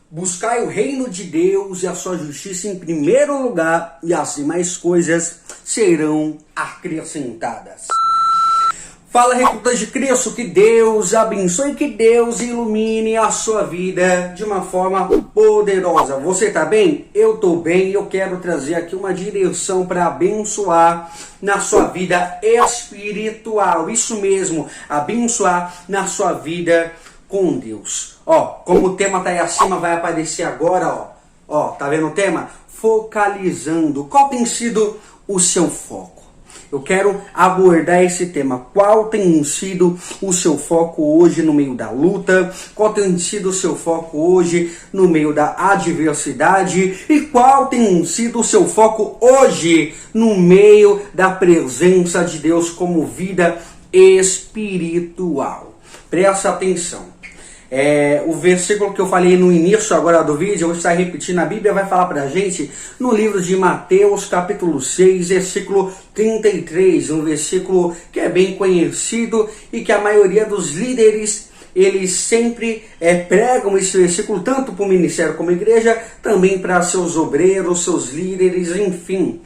Buscai o reino de Deus e a sua justiça em primeiro lugar, e as demais coisas serão acrescentadas. Fala, recrutas de Cristo, que Deus abençoe, que Deus ilumine a sua vida de uma forma poderosa. Você tá bem? Eu tô bem e eu quero trazer aqui uma direção para abençoar na sua vida espiritual. Isso mesmo, abençoar na sua vida com Deus. Como o tema tá aí acima, vai aparecer agora, tá vendo o tema? Focalizando. Qual tem sido o seu foco? Eu quero abordar esse tema. Qual tem sido o seu foco hoje no meio da luta? Qual tem sido o seu foco hoje no meio da adversidade? E qual tem sido o seu foco hoje no meio da presença de Deus como vida espiritual? Presta atenção. O versículo que eu falei no início agora do vídeo, eu vou estar repetindo, a Bíblia vai falar pra gente no livro de Mateus capítulo 6, versículo 33, um versículo que é bem conhecido e que a maioria dos líderes, eles sempre pregam esse versículo, tanto para o ministério como a igreja, também para seus obreiros, seus líderes, enfim.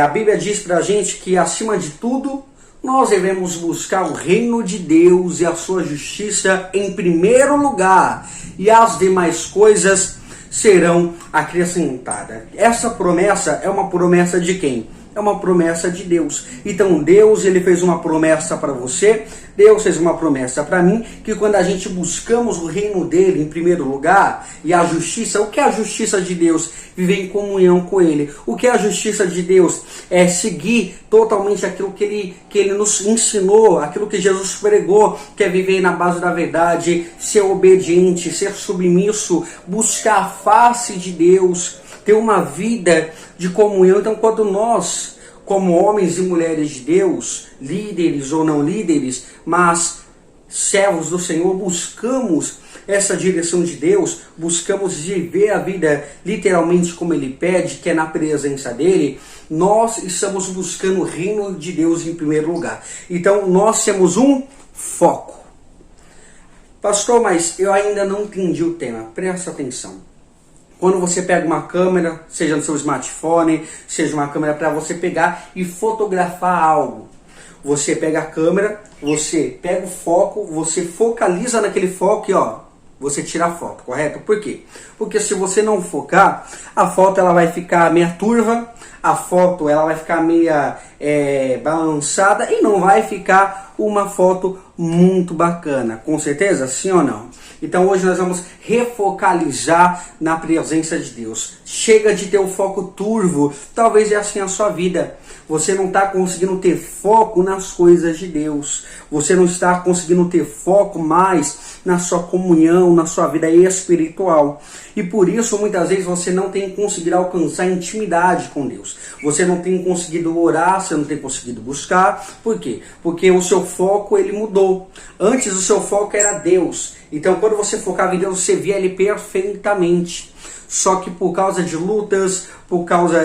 A Bíblia diz pra gente que acima de tudo, nós devemos buscar o reino de Deus e a sua justiça em primeiro lugar, e as demais coisas serão acrescentadas. Essa promessa é uma promessa de quem? É uma promessa de Deus. Então Deus, ele fez uma promessa para você, Deus fez uma promessa para mim, que quando a gente buscamos o reino dele em primeiro lugar, e a justiça, o que é a justiça de Deus? Viver em comunhão com ele. O que é a justiça de Deus? É seguir totalmente aquilo que ele nos ensinou, aquilo que Jesus pregou, que é viver na base da verdade, ser obediente, ser submisso, buscar a face de Deus, ter uma vida de comunhão. Então, quando nós, como homens e mulheres de Deus, líderes ou não líderes, mas servos do Senhor, buscamos essa direção de Deus, buscamos viver a vida literalmente como Ele pede, que é na presença dEle, nós estamos buscando o reino de Deus em primeiro lugar. Então, nós temos um foco. Pastor, mas eu ainda não entendi o tema. Presta atenção. Quando você pega uma câmera, seja no seu smartphone, seja uma câmera para você pegar e fotografar algo. Você pega a câmera, você pega o foco, você focaliza naquele foco e você tira a foto, correto? Por quê? Porque se você não focar, a foto ela vai ficar meia turva, a foto ela vai ficar meia balançada e não vai ficar uma foto muito bacana. Com certeza? Sim ou não? Então hoje nós vamos refocalizar na presença de Deus. Chega de ter o foco turvo. Talvez é assim a sua vida. Você não está conseguindo ter foco nas coisas de Deus. Você não está conseguindo ter foco mais na sua comunhão, na sua vida espiritual. E por isso muitas vezes você não tem conseguido alcançar intimidade com Deus. Você não tem conseguido orar, você não tem conseguido buscar. Por quê? Porque o seu foco ele mudou. Antes o seu foco era Deus. Então quando você focava em Deus, você via Ele perfeitamente. Só que por causa de lutas, por causa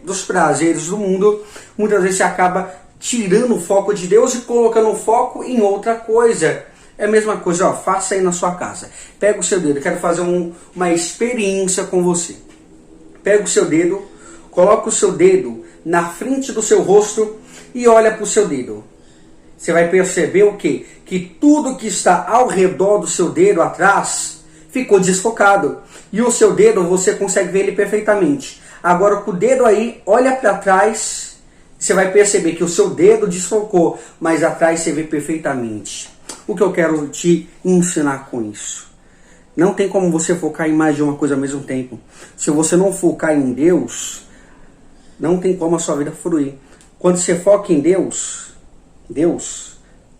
dos prazeres do mundo, muitas vezes você acaba tirando o foco de Deus e colocando o foco em outra coisa. É a mesma coisa, faça aí na sua casa. Pega o seu dedo, eu quero fazer uma experiência com você. Pega o seu dedo, coloca o seu dedo na frente do seu rosto e olha para o seu dedo. Você vai perceber o quê? Que tudo que está ao redor do seu dedo atrás ficou desfocado. E o seu dedo, você consegue ver ele perfeitamente. Agora com o dedo aí, olha para trás, você vai perceber que o seu dedo desfocou, mas atrás você vê perfeitamente. O que eu quero te ensinar com isso? Não tem como você focar em mais de uma coisa ao mesmo tempo. Se você não focar em Deus, não tem como a sua vida fluir. Quando você foca em Deus,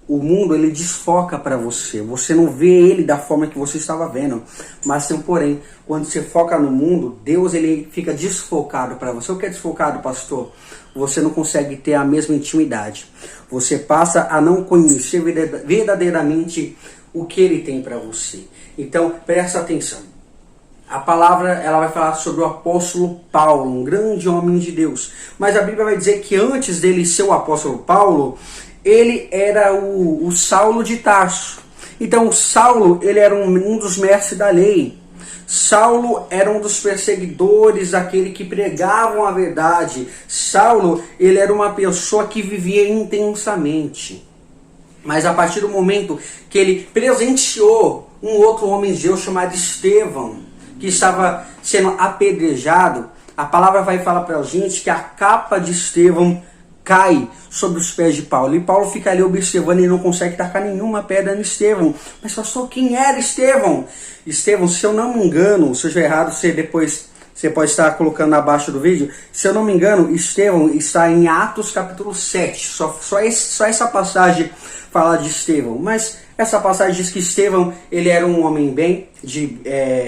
o mundo ele desfoca para você. Você não vê ele da forma que você estava vendo. Mas tem um porém, quando você foca no mundo, Deus ele fica desfocado para você. O que é desfocado, pastor? Você não consegue ter a mesma intimidade. Você passa a não conhecer verdadeiramente o que ele tem para você. Então, presta atenção. A palavra ela vai falar sobre o apóstolo Paulo, um grande homem de Deus. Mas a Bíblia vai dizer que antes dele ser o apóstolo Paulo, ele era o Saulo de Tarso. Então, o Saulo ele era um dos mestres da lei. Saulo era um dos perseguidores, aquele que pregavam a verdade. Saulo, ele era uma pessoa que vivia intensamente. Mas a partir do momento que ele presenciou um outro homem de Deus chamado Estevão, que estava sendo apedrejado, a palavra vai falar para a gente que a capa de Estevão cai sobre os pés de Paulo. E Paulo fica ali observando e não consegue tacar nenhuma pedra no Estevão. Mas pastor, quem era Estevão? Estevão, se eu não me engano, se eu estiver errado, você pode estar colocando abaixo do vídeo. Se eu não me engano, Estevão está em Atos capítulo 7. Só essa passagem fala de Estevão. Mas essa passagem diz que Estevão, ele era um homem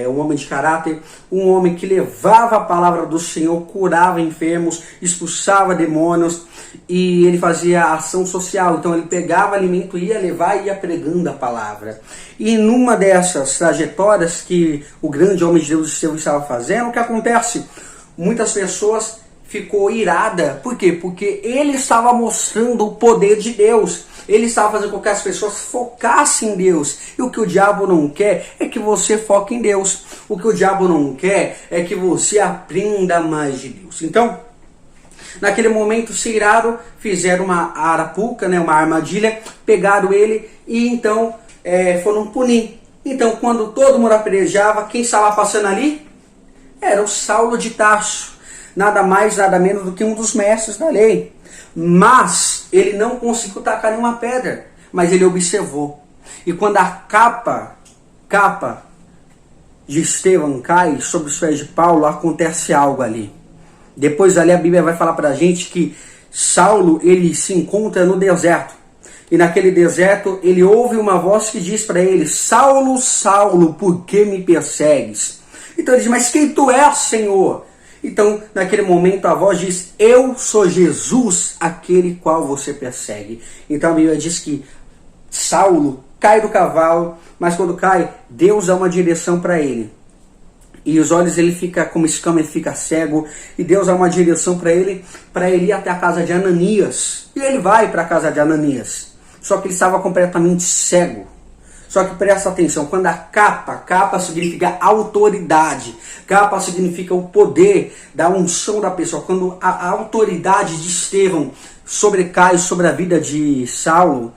um homem de caráter, um homem que levava a palavra do Senhor, curava enfermos, expulsava demônios, e ele fazia ação social. Então ele pegava alimento, ia levar e ia pregando a palavra. E numa dessas trajetórias que o grande homem de Deus Estevão estava fazendo, o que acontece? Muitas pessoas ficou irada. Por quê? Porque ele estava mostrando o poder de Deus. Ele estava fazendo com que as pessoas focassem em Deus. E o que o diabo não quer é que você foque em Deus. O que o diabo não quer é que você aprenda mais de Deus. Então, naquele momento, se iraram, fizeram uma arapuca, uma armadilha, pegaram ele e então foram punir. Então, quando todo mundo apedrejava, quem estava passando ali? Era o Saulo de Tarso. Nada mais, nada menos do que um dos mestres da lei. Mas ele não conseguiu tacar nenhuma pedra, mas ele observou. E quando a capa de Estevão cai sobre os pés de Paulo, acontece algo ali. Depois ali a Bíblia vai falar para a gente que Saulo, ele se encontra no deserto. E naquele deserto ele ouve uma voz que diz para ele: Saulo, Saulo, por que me persegues? Então ele diz: mas quem tu és, Senhor? Então, naquele momento, a voz diz: eu sou Jesus, aquele qual você persegue. Então a Bíblia diz que Saulo cai do cavalo, mas quando cai, Deus dá uma direção para ele. E os olhos ele fica como escama, ele fica cego. E Deus dá uma direção para ele ir até a casa de Ananias. E ele vai para a casa de Ananias. Só que ele estava completamente cego. Só que presta atenção, quando a capa significa autoridade, capa significa o poder da unção da pessoa. Quando a autoridade de Estevão sobrecai sobre a vida de Saulo,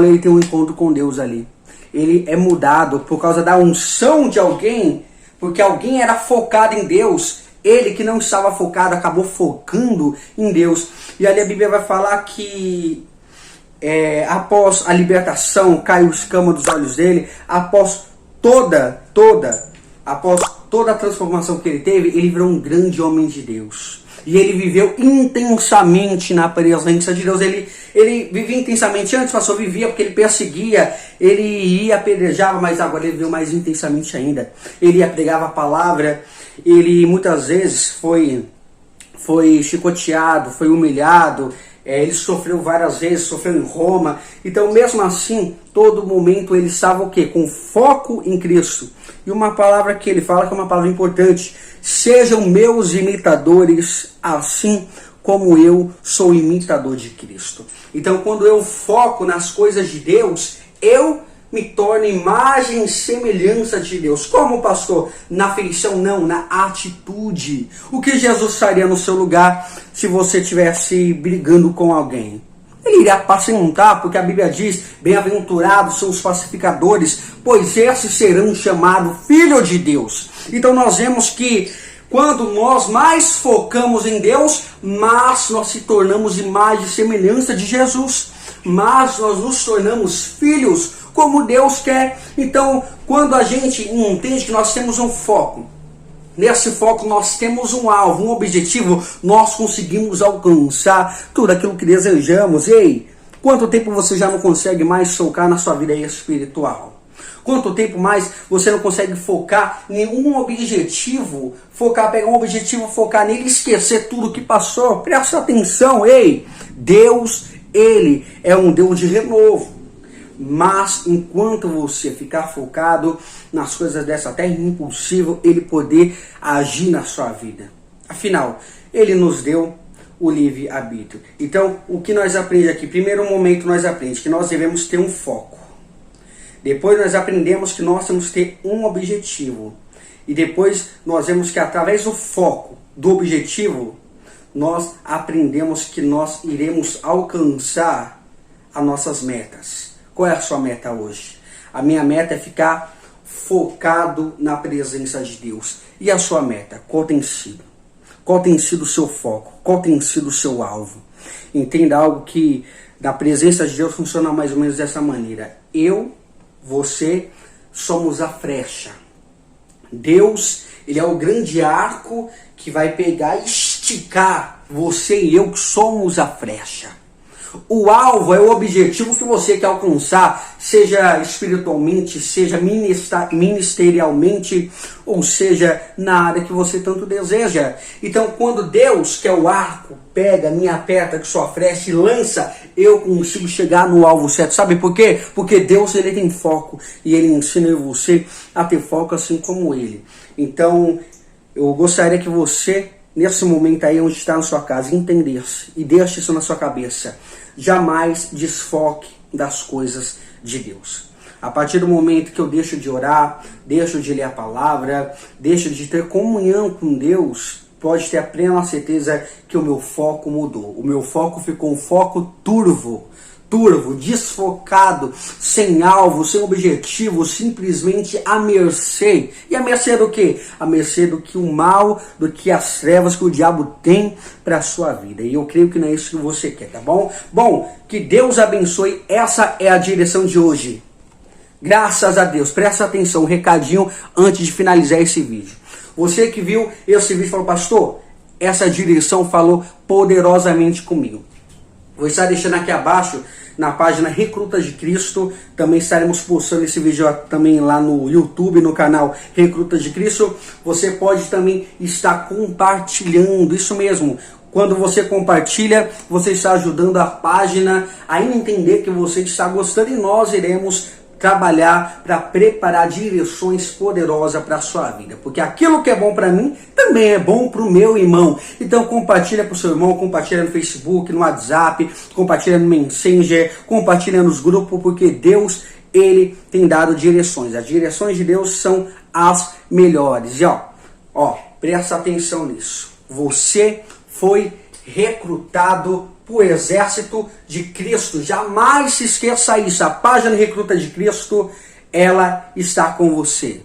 ele tem um encontro com Deus ali. Ele é mudado por causa da unção de alguém, porque alguém era focado em Deus. Ele que não estava focado acabou focando em Deus. E ali a Bíblia vai falar que após a libertação, caiu escama dos olhos dele. Após toda a transformação que ele teve, ele virou um grande homem de Deus. E ele viveu intensamente na presença de Deus. Ele vivia intensamente. Antes, pastor, vivia porque ele perseguia, ele ia apedrejava, mas agora ele viveu mais intensamente ainda. Ele ia pregava a palavra, ele muitas vezes foi chicoteado, foi humilhado. Ele sofreu várias vezes, sofreu em Roma. Então, mesmo assim, todo momento ele estava o quê? Com foco em Cristo. E uma palavra que ele fala que é uma palavra importante: sejam meus imitadores, assim como eu sou imitador de Cristo. Então, quando eu foco nas coisas de Deus, eu me torno imagem e semelhança de Deus. Como, pastor? Na feição? Não, na atitude. O que Jesus faria no seu lugar se você estivesse brigando com alguém? Ele iria apacentar, porque a Bíblia diz: bem-aventurados são os pacificadores, pois esses serão chamados filhos de Deus. Então nós vemos que quando nós mais focamos em Deus, mais nós se tornamos imagem e semelhança de Jesus. Mas nós nos tornamos filhos como Deus quer. Então, quando a gente entende que nós temos um foco, nesse foco nós temos um alvo, um objetivo, nós conseguimos alcançar tudo aquilo que desejamos. Ei, quanto tempo você já não consegue mais focar na sua vida espiritual? Quanto tempo mais você não consegue focar em um objetivo, pegar um objetivo, focar nele e esquecer tudo que passou? Presta atenção, ei, Deus, Ele é um Deus de renovo. Mas enquanto você ficar focado nas coisas dessa terra, é impossível Ele poder agir na sua vida. Afinal, Ele nos deu o livre-arbítrio. Então, o que nós aprendemos aqui? Primeiro momento nós aprendemos que nós devemos ter um foco. Depois nós aprendemos que nós temos que ter um objetivo. E depois nós vemos que através do foco, do objetivo, nós aprendemos que nós iremos alcançar as nossas metas. Qual é a sua meta hoje? A minha meta é ficar focado na presença de Deus. E a sua meta? Qual tem sido? Qual tem sido o seu foco? Qual tem sido o seu alvo? Entenda algo que na presença de Deus funciona mais ou menos dessa maneira. Eu, você, somos a flecha. Deus, ele é o grande arco que vai pegar e esticar você e eu, que somos a flecha. O alvo é o objetivo que você quer alcançar, seja espiritualmente, seja ministerialmente, ou seja, na área que você tanto deseja. Então, quando Deus, que é o arco, pega, me aperta com sua flecha e lança, eu consigo chegar no alvo certo. Sabe por quê? Porque Deus, ele tem foco e ele ensina você a ter foco assim como ele. Então, eu gostaria que você, nesse momento aí onde está na sua casa, entendesse e deixe isso na sua cabeça. Jamais desfoque das coisas de Deus. A partir do momento que eu deixo de orar, deixo de ler a palavra, deixo de ter comunhão com Deus, pode ter a plena certeza que o meu foco mudou. O meu foco ficou um foco turvo, desfocado, sem alvo, sem objetivo, simplesmente à mercê. E a mercê do quê? A mercê do que o mal, do que as trevas que o diabo tem para a sua vida. E eu creio que não é isso que você quer, tá bom? Bom, que Deus abençoe. Essa é a direção de hoje. Graças a Deus. Presta atenção, um recadinho antes de finalizar esse vídeo. Você que viu esse vídeo falou, pastor, essa direção falou poderosamente comigo. Vou estar deixando aqui abaixo na página Recrutas de Cristo. Também estaremos postando esse vídeo também lá no YouTube, no canal Recrutas de Cristo. Você pode também estar compartilhando, isso mesmo. Quando você compartilha, você está ajudando a página a entender que você está gostando e nós iremos trabalhar para preparar direções poderosas para a sua vida. Porque aquilo que é bom para mim, também é bom para o meu irmão. Então compartilha para o seu irmão, compartilha no Facebook, no WhatsApp, compartilha no Messenger, compartilha nos grupos, porque Deus, ele tem dado direções. As direções de Deus são as melhores. E presta atenção nisso. Você foi recrutado para o exército de Cristo. Jamais se esqueça isso. A página Recruta de Cristo, ela está com você.